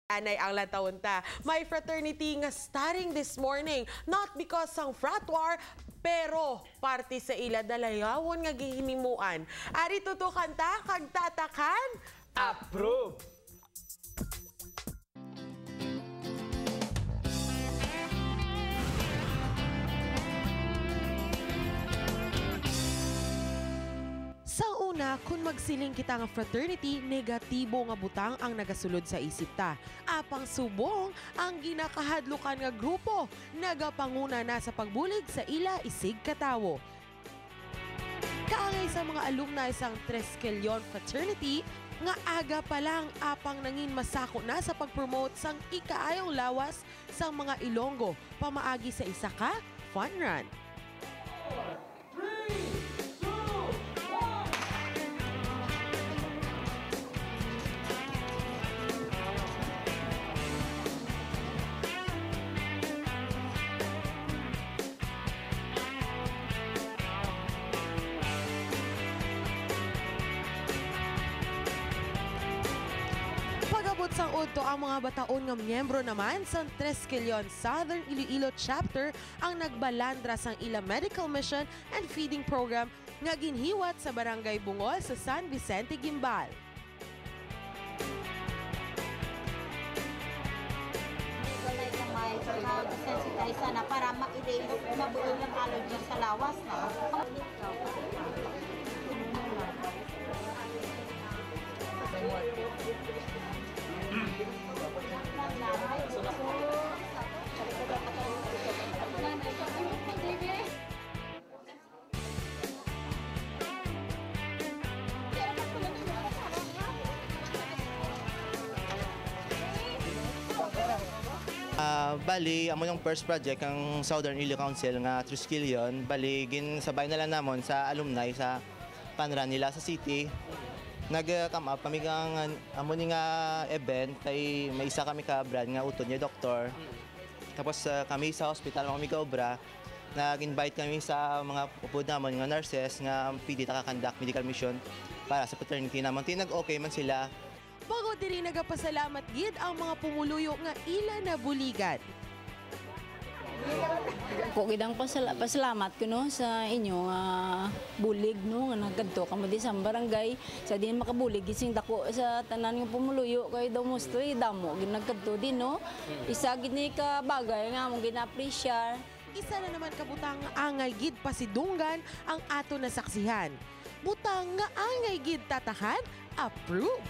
Anay ang latawon ta. May fraternity nga starting this morning, not because sang frat war, pero parte sa ila dalayawon nga gihinimuan. Ari tutukan ta, kag tatakan, approve! Sa una, kung magsiling kita nga fraternity, negatibo nga butang ang nagasulod sa isip ta. Apang subong ang ginakahadlukan nga grupo, nagapanguna na sa pagbulig sa ila isig katawo. Kaangay sa mga alumni sang Tresquelion Fraternity, nga aga pa lang apang nangin masako na sa pag-promote sang ikaayong lawas sa mga Ilonggo, pamaagi sa isa ka fun run. Pagabot sang udto ang mga bataon nga miyembro naman sa Tresquelion Southern Iloilo Chapter ang nagbalandra sang ila medical mission and feeding program nga ginhiwat sa Barangay Bungol sa San Vicente, Guimbal. May pagka-desensitize na para mabuo ng allergy sa lawas na. Bali, amo yung first project ang Southern Iloilo Council nga Tresquelion. Bali, ginsabay na lang namon sa alumni sa panran nila sa city. Nag-come up kami kang amo ni nga event kay may isa kami ka brand nga uton niya doktor. Tapos kami sa hospital kami ka obra. Nag-invite kami sa mga upod namon nga nurses nga PD ta kakandak medical mission para sa fraternity namon. Tinag-okay man sila. Bago diri nagapasalamat gid ang mga pumuluyo nga ila na buligan. Ko gidang pasalamat ko no sa inyo bulig no nga nagkadto kamo di sa barangay sa din makabulig gising dako sa tanan nga pumuluyo kay daw mostly damo ginagkadto din no isa gid ni ka bagay nga mo gina-appreciate. Isa na naman kabutang angay gid pasidunggan ang ato na saksihan. Butang nga angay gid tatahan, approve!